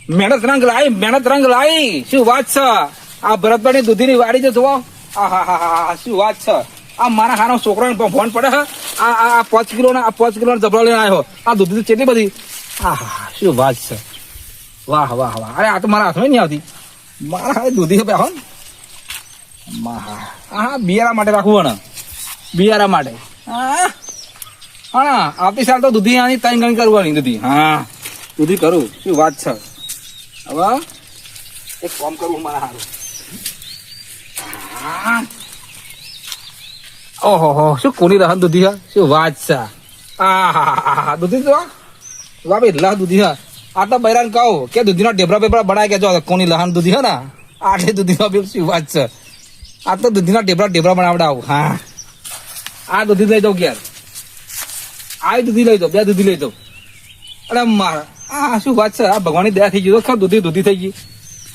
મહેનત રંગ લાવી શું વાત છે આ ભરતભાઈ દૂધીની વાડી જુઓ આ શું વાત છે આ મારા હારો છોકરાને ફોન પડે આ 5 કિલો ના 5 કિલો જબરો લઈને આવ્યો આ દૂધી કેટલી બધી શું વાત છે વાહ વાહ વાહ અરે આ તો મારા હાથમાં નહીં આવતી મારા હાથે દૂધી બે હો હા બિયારા માટે રાખવું ને બિયારા માટે હા આવતી સાલ તો દૂધી આની 3 ગણી કરવાની દૂધી હા દૂધી કરું શું વાત છે હવે એક કામ કરવું મારા હારું ઓહો શું કોની રહન દૂધી હા શું વાત છે દૂધી તો વાહ એટલા દૂધી હા આ તો બૈરાન કહું કે દૂધીનો ઢેબરા બેબરા બનાય કે જો કોની લહાન દૂધી હે ને આટલે દૂધીનો બી શું વાત છે આ તો દૂધીના ઢેબરા બનાવડાવું હા આ દૂધી લઈ દઉં ક્યારે આ દૂધી લઈ દઉં 2 દૂધી લઈ દઉં અરે મારા શું વાત છે આ ભગવાનની દયા થઈ ગઈ તો દૂધી થઈ ગઈ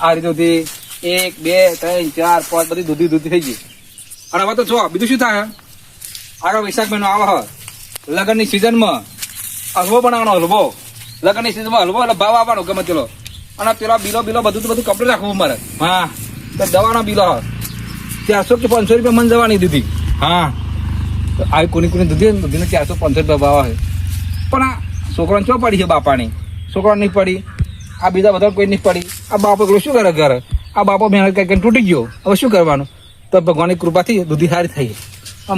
આ રીતે દૂધી 1 2 3 4 5 બધી દૂધી થઈ ગઈ અને હવે તો જો બીજું શું થાય આગળ વૈશાખ મહિનો આવે લગ્નની સિઝનમાં હલવો બનાવવાનો હલવો લગ્નની સિઝનમાં હલવો એટલે ભાવ આવવાનો ગમે તેલો અને પેલા બિલો બધું કમ્પ્લીટ રાખવું મારે હા તો દવાનો બિલો 400 કે 500 રૂપિયા મન જવાની દીધી હા આવી કોની દૂધીને 400 500 રૂપિયા ભાવ આવે પણ આ છોકરાને ચો પડી છે બાપાની છોકરાને નહીં પડી આ બીજા બધા કોઈ નહીં પડી આ બાપો એકલો શું કરે ઘરે આ બાપો મહેનત કરી તૂટી ગયો હવે શું કરવાનું તો ભગવાનની કૃપાથી દૂધી સારી થઈ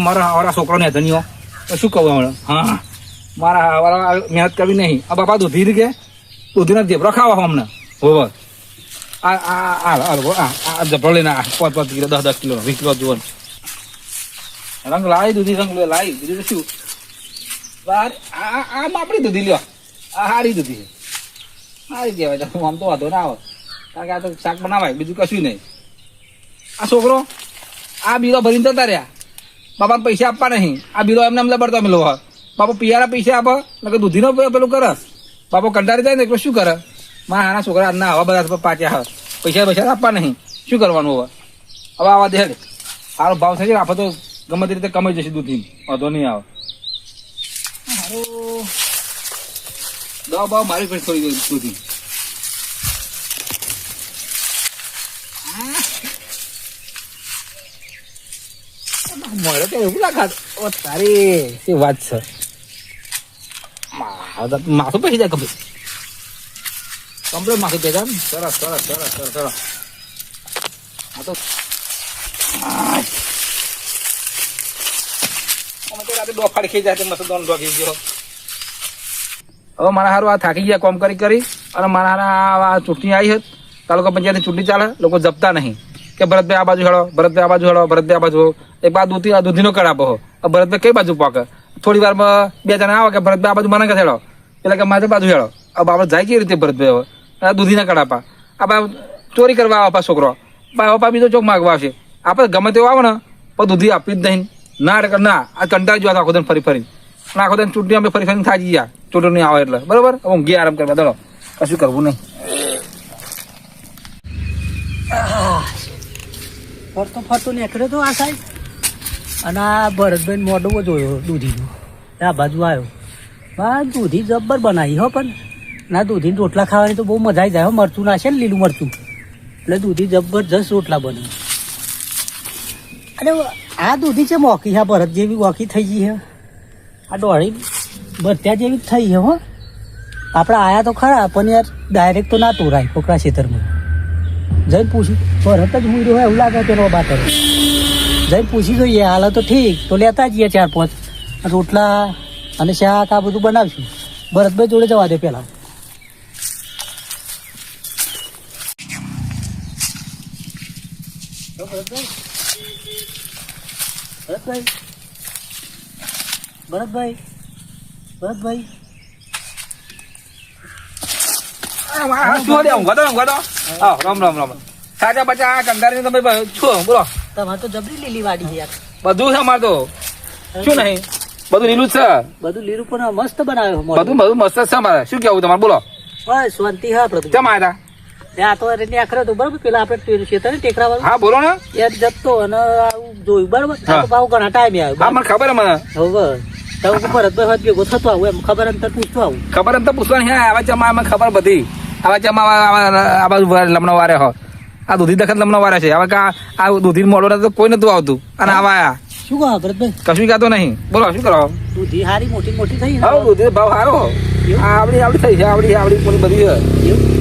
મારા છોકરાને ધન્યો તો શું કહું હમણાં હા મારા મહેનત કરવી નહીં આ બાપા દૂધી કે દૂધીના ઢેબરા ખાવા અમને હોવે આ જબરો લઈને 5 કિલો 10 કિલો 20 કિલો જુઓ રંગ લાવી દૂધી રંગ લાવી બીજું શું આ આપણી દૂધી લ્યો આ સારી દૂધી સારી કહેવાય આમ તો વાંધો ના આવે કારણ કે આ તો શાક બનાવાય બીજું કશું નહીં આ છોકરો આ બિલો ભરીને જતા રહ્યા બાપાને પૈસા આપવા નહીં આ બિલો એમને લબડતો મેલો બાપો પિયારા પૈસા આપે એટલે દૂધીનો પેલું કરે બાપો કંટાળી જાય ને એટલે શું કરે મારા આના છોકરા ના આવા બધા પાચ્યા પૈસા આપવા નહીં શું કરવાનું હવે આવા દે સારો ભાવ થશે આપણે તો ગમે તે રીતે કમાઈ જશે દૂધી વાંધો નહીં આવે સારું દવા બાવ મારી ફેર થોડી દૂધી મળે તો એવું લાગે તારી શું વાત છે માથું પૈસા જાય કમ્પ્લેટ માથું પૈસા સરસ આ તો રાતે ડોફાડી ખઈ જાય મસ્ત દોન ડોકી ગયો હવે મારા હારું આ થાકી ગયા કોમ કરી અને મારા હારા આ ચૂંટણી આવી હતી તાલુકા પંચાયતની ચૂંટણી ચાલે લોકો જપતા નહીં કે ભરતભાઈ આ બાજુ હેડો ભરતભાઈ આ બાજુ એક બાદ દૂધીનો કડાપો ભરતભાઈ કઈ બાજુ પાકે થોડી વારમાં 2 જણા આવે કે ભરતભાઈ આ બાજુ મને હેડો એટલે કે મારે બાજુ હેડો હવે આપણે જાય કેવી રીતે ભરતભાઈ હવે દૂધીના કડાપા આ બા ચોરી કરવા આવે છોકરો બાપા બીજો ચોક માગવા આવશે આપણે ગમે તેવું આવે ને પણ દૂધી આપી જ નહીં ના આ કંટાળી જવા આખો દિન ફરી આખો દિન ચૂંટણી અમે ફરી થાકી ગયા ચૂંટણી આવે એટલે બરોબર હવે ઊંઘી આરામ કરવા દડો કશું કરવું નહીં ફરતો નીકળ્યો તો આ સાઈડ અને આ ભરતભાઈ મોઢું જોયો દૂધીનું આ બાજુ આવ્યો હા દૂધી જબ્બર બનાવી હો પણ ના દૂધી રોટલા ખાવાની તો બહુ મજા આવી જાય હો મરચું નાખે ને લીલું મરચું એટલે દૂધી જબરજસ્ત રોટલા બને અરે આ દૂધી છે મોકી હા ભરત જેવી મોકી થઈ ગઈ છે આ દોડી ભરત્યા જેવી જ થઈ છે હો આપણે આયા તો ખરા પણ યાર ડાયરેક્ટ તો ના તોરાય છોકરા ખેતરમાં જઈને પૂછી ભરત જ મૂર્યો હોય એવું લાગે તેનો બા કરે જઈને પૂછી જોઈએ હાલ તો ઠીક તો લેતા જઈએ 4-5 રોટલા અને શાક આ બધું બનાવશું ભરતભાઈ જોડે જવા દે પેલા ભરતભાઈ રામ સાચા બચા આ કંટાળી તમે શું બોલો તમારે તો જબરી લીલી વાડી છે યાર બધું છે અમારે તો શું નહીં બધું લીલું જ છે બધું લીલું પણ મસ્ત બનાવ્યો બધું મસ્ત છે અમારે શું કેવું તમારે બોલો બસ શાંતિ હા આપણે કેમ આવ્યા ત્યાં તો અરે આખરે તો બરોબર પેલા આપણે ખેતર ટેકરા વાળું હા બોલો ને યાર જતો અને આવું જોયું બરોબર ભાવ ઘણા ટાઈમ આવ્યો હા મને ખબર મને હવે ભરતભાઈ ભેગો થતો આવું એમ ખબર અંતર પૂછતો આવું ખબર અંતર પૂછવાની હે આવે છે મને ખબર બધી હવે ચમ આ બાજુ લમણો વારે હો આ દૂધી દખત લમણો વારે છે હવે આ દૂધી મોડો તો કોઈ નતું આવતું અને આવા આયા શું કહો ભરતભાઈ? કશું કહેતો નહીં. બોલો શું કરો? દૂધી હારી મોટી મોટી થઈ ને? હા દૂધી ભાવ સારો આવડી થઈ છે આવડી કોની બધી છે.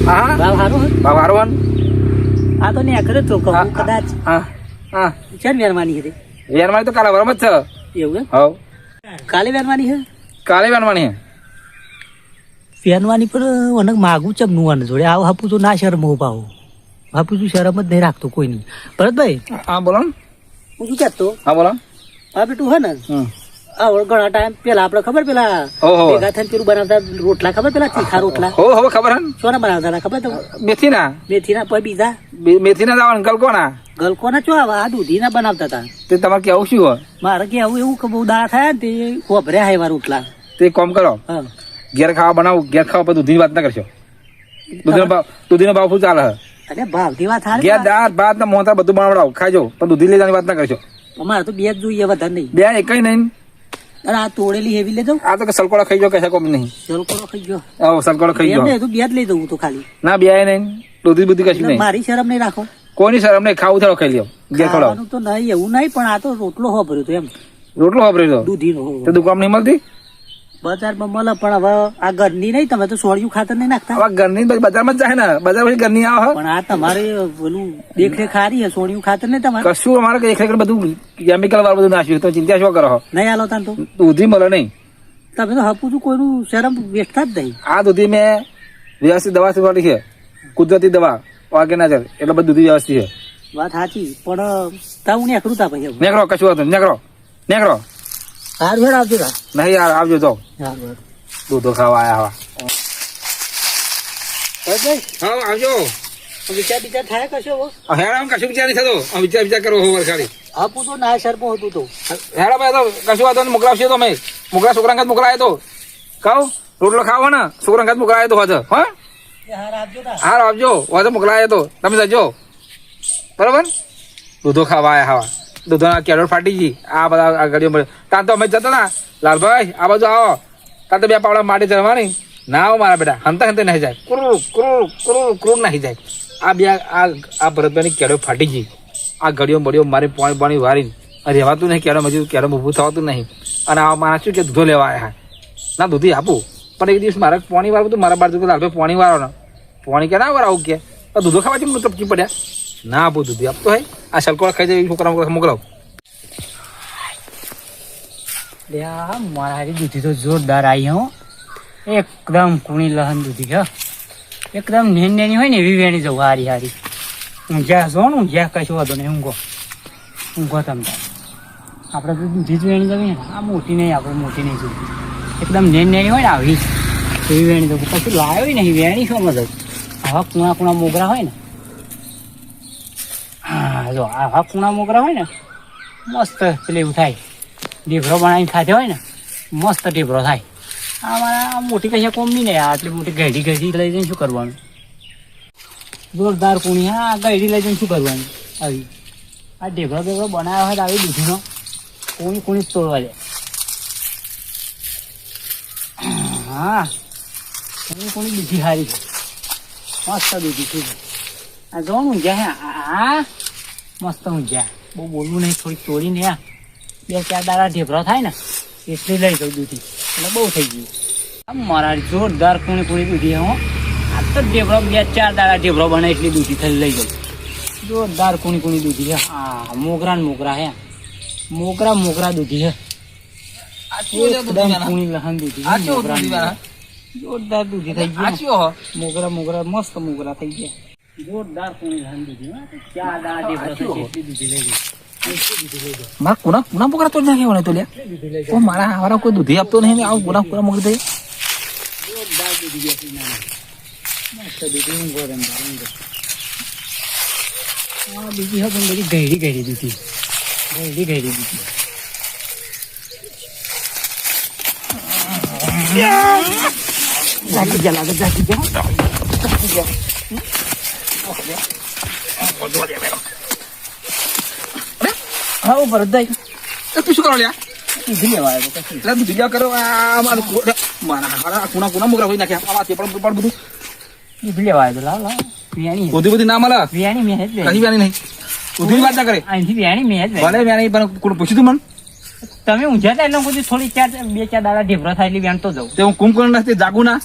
હા ભાવ સારો હે? ભાવ સારો હન. આ તો ને ખરે તો કહું કદાચ હા હા છે ને વેરવાની હતી વેરમાણી તો કાલે વરમ જ છે. એવું એમ? હવ કાલે વેરવાની છે? કાલે વેરમાણી વેરવાની પણ મને માગું ચમનું વાને જોડે આવું હાપું તો ના શરમ હું પાવું હાપું તું શરમ જ નહીં રાખતો કોઈ નહીં. ભરતભાઈ હા બોલો હું શું કહેતો હા બોલો આ બેટું હે ને ઘણા ટાઈમ પેલા આપડે ખબર પેલા ઓહો. ભેગા થઈને પેલું બનાવતા રોટલા ખબર પેલા તીખા રોટલા હો હવે ખબર હન સોના બનાવતા હતા ખબર તો મેથી ના મેથી ના પછી બીજા મેથી ના જવાનું ગલકોના ગલકોના ચો આવા આ દૂધી ના બનાવતા હતા. તે તમારે કેવું શું હોય મારે કે આવું એવું કે બહુ દાળ થાય ને તે કોભર્યા હે એવા રોટલા. તે કોમ કરો હા ઘેર ખાવા બનાવું ઘેર ખાવા પર દૂધની વાત ના કરશો. દૂધીનો ભાવ શું ચાલે અરે ભાવથી વાત હારી ઘેર દાળ ભાત ને મોતા બધું બનાવડાવ ખાજો પણ દૂધી લઈ જવાની વાત ના કરશો. અમારે તો બે જ જોઈએ વધારે નહીં. બે એકઈ નહીં. અરે આ તોડેલી હેવી લઈ જાઉં આ તો કે સલકોડા ખાઈ જાઓ કશા કોમ નહીં. સલકોડો ખાઈ ગયો આવો સલકોડા ખાઈ એમ જાઓ નહીં તો બે જ લઈ જવું તો ખાલી ના બે નહીં દૂધી બુદ્ધી કશું નહીં. મારી શરમ નહીં રાખો કોઈની શરમ નહીં ખાવું થયો ખાઈ લ્યો ઘેર ખવડાવો. ખાવાનું તો નહીં એવું નહીં પણ આ તો રોટલો હો ભર્યો તો એમ રોટલો વાપરી દો દૂધીનો તે દુકાન નહીં મળતી. બજારમાં મળે પણ હવે આ ઘરની નહીં તમે તો સોળિયું ખાતર નહીં નાખતા હવે ઘરની બજારમાં જ જાય ને બજાર પછી ઘરની આવે પણ આ તમારે પેલું દેખરેખ હારી હે સોળિયું ખાતર નહીં તમારે કશું અમારે એક બધું કેમિકલ વાળું બધું નાખ્યું તો ચિંતા શું કરો. નહીં આલો તાન તો દૂધી મળે નહીં. તમે તો હપું છું કોઈનું શરમ વેચતા જ નહીં. આ દૂધી મેં વ્યવસ્થિત દવા વાળી છે કુદરતી દવા ઓર્ગેનાઇઝર એટલે બધું દૂધી વ્યવસ્થિત છે. વાત સાચી પણ તાવું ને એકરું તા ભાઈ નેકરો કશું હતું નેકરો સારું હેડ આવજો તા નહીં યાર આવજો તો સારું દૂધો ખાવા આયા ભાઈ હા આવજો. વિચાર બીચાર થાય કશો હો? હેરામ કશું વિચાર નહીં થતો વિચાર કરો હોવર ખાલી હપું તો ના શરમો હતું તો હેરા ભાઈ તો કશું વાતો નહીં મોકલાવશે તો મેં મોકલા છોકરા મોકલાય તો કહું રોટલો ખાવો ને છોકરા મોકલાય તો હજર હા હાર આવજો તા હાર આવજો વાજો મોકલાય તો તમે જજો બરોબર. દૂધો ખાવા આયા હવા દૂધોના કેરોટ ફાટી ગઈ આ બધા ગાડીઓ મળે ત્યાં તો અમે જતા ના લાલભાઈ આ બાજુ આવો ત્યાં તો બે પાવડા માટી ચડવાની ના આવો મારા બેટા હંતે નાહી જાય ક્રૂર નાહી જાય. આ બે આ ભરતભાઈની કેરો ફાટી ગઈ આ ઘડીઓ બળીઓ મારી પાણી વારી રહેવાતું નહીં કેરો મજૂર કેરો ઊભું થવાતું નહીં અને આ મારા શું કે દૂધો લેવા આવ્યા ના દૂધી આપું પણ એક દિવસ મારે પાણી વાળવું હતું મારા બાજુ લાલભાઈ પાણી વાળો ને પાણી કે ના વાળાવું કે દૂધો ખાવા છે ટપકી પડ્યા ના આપું દૂધી આપતો હોય આ સલકોડા ખાઈ જાય છોકરા મોકલાવ. મારા હારી દૂધી તો જોરદાર આવી હો એકદમ કુણી લહન દૂધી હો એકદમ નેની હોય ને એવી વેણી જવું હારી હારી ઊંઝા છો ને ઊંઝા કશું વાંધો નહીં ઊંઘો તમે આપણે તો દૂધી જ વેણી જવી ને આ મોટી નહીં આપણે મોટી નહીં જોવી એકદમ નેની હોય ને આવી એવી વેણી જવું કશું લાવ્યો નહીં વેણી શું મતલબ આવા કુણા મોગરા હોય ને હા જો આવા કુણા મોગરા હોય ને મસ્ત પેલું એવું થાય ઢેબરો બનાવીને ખાધે હોય ને મસ્ત ઢેબરો થાય. આ મારા મોટી કશા કોમ નહીં ને આટલી મોટી ગઈડી લઈ જઈને શું કરવાનું જોરદાર કુણી હા ગઈડી લઈ જઈને શું કરવાનું આવી આ ઢેબરો બનાવ્યો હોય તો આવી દૂધીનો કુણી તોડવા જાય. હા કુણી દૂધી સારી છે મસ્ત દૂધી છે આ જોવાનું ઊંઝા હા મસ્ત ઊંઝા બહુ બોલવું નહીં થોડીક તોડીને હા 2-4 દાડા ઢેબરો થાય ને એટલી લઈ જાઉં દૂધી એટલે બહુ થઈ ગયું મારા જોરદાર કુણી દૂધી હો આ તો ઢેબરો 2-4 દાડા ઢેબરો બને એટલી દૂધી થઈ લઈ જાઉં જોરદાર કુણી દૂધી હા મોગરા હે મોગરા દૂધી હે એકદમ કુણી લહન દૂધી જોરદાર દૂધી થઈ ગઈ મોગરા મસ્ત મોગરા થઈ ગયા જોરદાર કુણી લહન દૂધી 4 દાડા ઢેબરો થાય એટલી દૂધી લઈ ગઈ. મારા કુના મોકરા તો નાખે વળે તો લ્યા ઓ મારા હારા કોઈ દૂધી આપતો નહીં આવું કુના મોકરી દે જોરદાર દૂધી ગયા મસ્ત દૂધી ઊંઘો હા બીજી હા પણ બધી ગઈડી દૂધી દૂધી જાગી ગયા હા ભરતભાઈ તું શું કરો લ્યા દૂધી લેવા આવ્યો પછી એટલે દૂધી લ્યા કરો આ મારા હારા કુના મોકરા હોય નાખ્યા આવા તે પણ બધું દૂધ લેવા આવ્યો તો લાવ લાવ વિયાણી બધી બધી ના મળે વિયાણી મેં જ કઈ વ્યાની નહીં ઉધી વાત ના કરે અહીંથી વિયાણી મેં જ ભલે વ્યાની પણ કોણ પૂછ્યું તું મને તમે ઊંઝા હતા એટલે હું થોડી બે ચાર દાડા ઢેબરો થાય એટલે વેણતો જાઉં તે હું કુંભકર્ણ નથી જાગું ના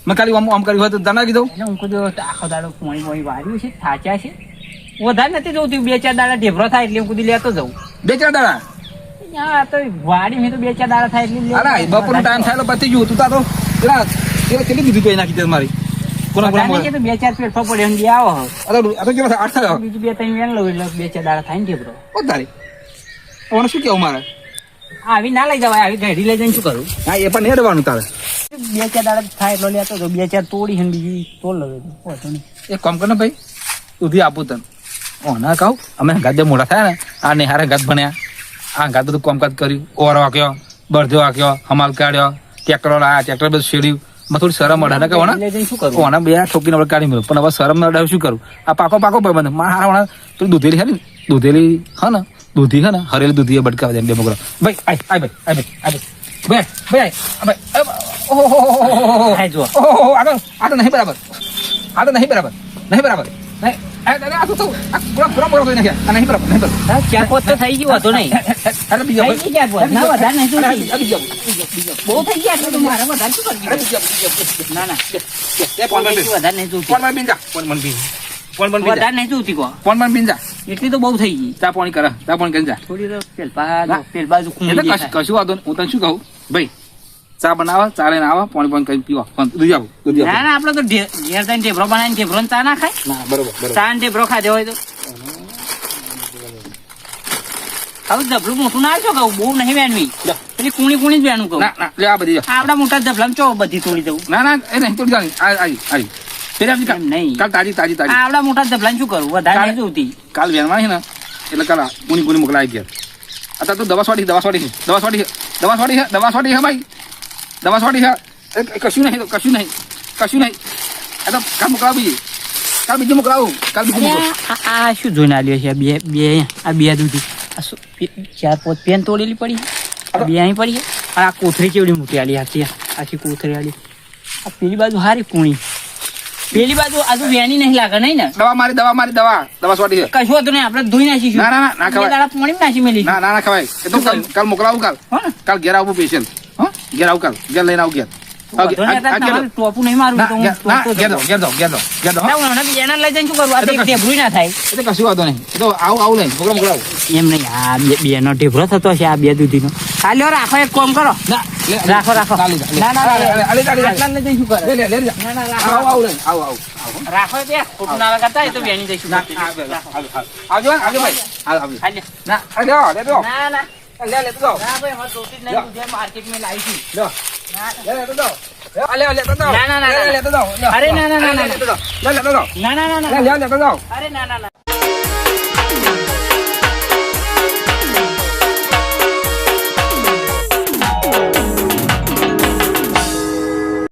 મેં ખાલી આમ કર્યું હોય તો જાના કીધું એટલે હું કીધું આખો દાડો પોણી પોણી વાર્યું છે થાચ્યા છે વધારે નથી જોતું બે ચાર દાડા ઢેબરો થાય એટલે હું કીધું લેતો જાઉં 2-4 દાડા હા તો વાડી મેં તો બે ચાર દાડા થાય એટલે અરે બપોરનો ટાઈમ થાય પતી ગયું તું તારો પેલા કેટલી દીધી કોઈ નાખી દે મારી કોના કોના તો બે ચાર પેટ પડે એમ આવો અરે આ તો કેવા 8 થયો બીજું બે ત્રણ વેણ લઉં એટલે બે ચાર દાડા થાય ને ઢેબરો ઓ તારી ઓને શું કેવું મારે આવી ના લઈ જવાય આવી ઘડી લઈ જઈને શું કરું હા એ પણ હેડવાનું તારે બે ચાર દાડા થાય એટલો લેતો તો બે ચાર તોડી છે ને બીજી તોડ લઉં એક કામ કર ને ભાઈ ઉધી આપું તને ઓના કહું અમે ગાજે મોડા થયા ને આ નિહારે ગાજ ભણ્યા આ ગાજ બધું કામકાજ કર્યું ઓર વાક્યો બળદો વાક્યો હમાલ કાઢ્યો ટ્રેક્ટરો લાયા ટ્રેક્ટર બધું શેડ્યું માં થોડી શરમ અડાને કે ઓના લઈ જઈને શું કરું ઓના બે ઠોકીને આપણે કાઢી મળ્યું પણ હવે શરમ ન અડાવ શું કરું આ પાકો ભાઈ બંધ મારા હારા પેલી દૂધેલી હે ને દૂધેલી હા ને દૂધી હે ને હરેલી દૂધી બટકાવે દે બે મોકલો ભાઈ આય ભાઈ ભાઈ ઓહો હા જો આ તો નહીં બરાબર નહીં બરાબર નહીં આ તો પૂરા થઈ નાખ્યા આ નહીં બરાબર ચાર પોત તો થઈ ગયું હતો નહીં અરે બીજો થઈ ગયા પોત ના વધારે નહીં જોતી. બીજો બહુ થઈ ગયા એટલે તો મારે વધારે શું કરવી ના ના વધારે નહીં જોતી ફોન બિન જા ફોન વધારે નહીં જોતી કો ફોન બિન જા એટલી તો બહુ થઈ ગઈ ચા પાણી કરે ચા પાણી કરી જા થોડી તો પેલ બાજુ એટલે કશું વાંધો નહીં હું તને શું કહું ભાઈ ચા બનાવો ચા લઈને આવો પાણી કરીને પીવો દૂધ આપો ના ના આપડે તો ઘેર જઈને ઢેબરો બનાવીને ઢેબરો ચા ના ખાય ના બરોબર ચા ને ઢેબરો ખાધે હોય તો હવે ડબલું મોટું ના આવશો કહું બહુ નહીં વેણવી પેલી કુણી જ વેણું કહું ના ના લે આ બધી આપડા મોટા ડબલામાં ચો બધી તોડી દઉં ના ના એ નહીં થોડી જાણી આવી ફેર આપી એમ નહીં કાલ તાજી આપડા મોટા ડબલામાં શું કરું વધારે નહીં જોતી કાલ વેણવાની છે ને એટલે કાલ કુણી મોકલાવી ગયા અત્યારે તો દવા સોટી છે ભાઈ દવા સોટી છે કશું નહીં એ તો કાલ મોકલાવું બીજું મોકલાવું આ શું જોઈને આલ્યો છે બે દૂધી આ શું ચાર પોત પેન તોડેલી પડી આ બે અહીં પડી આ કોથળી કેવડી મોટી આલી આખી કોથળી આલી આ પેલી બાજુ હારી કુણી પેલી બાજુ આજુ વેણી નહીં લાગે નહીં ને દવા મારી દવા સોટી છે કશું હતું નહીં આપણે ધોઈ નાખીશું ના ખવાય પાણી નાખી મેલી ના ખવાય એ તો કાલ મોકલાવું કાલ ઘેર આવવું પેશન્ટ ઘેર આવું કાલ ઘેર લઈને આવું ઘેર ટોપું નહીં મારું ઘેર દો એના લઈ જઈને શું કરવું આ ઢેબરું ના થાય એ તો કશું વાંધો નહીં એ તો આવું લઈને મોકલાવું એમ નહીં આ બે નો ઢેબરો થતો છે આ બે દૂધી નો ખાલી રાખો એક કામ કરો રાખો આટલા લઈ જઈને શું કરે રાખો બે ખોટું ના લગાતા એ તો બેની જઈશું આવજો ભાઈ ના ના લે લે તો ના ભાઈ મારે જોતી જ નહીં જે માર્કેટ માં લાવી છું લે તો દો લે તો દો ના લે તો દો અરે ના લે તો દો ના ના ના લે તો દો અરે ના ના ના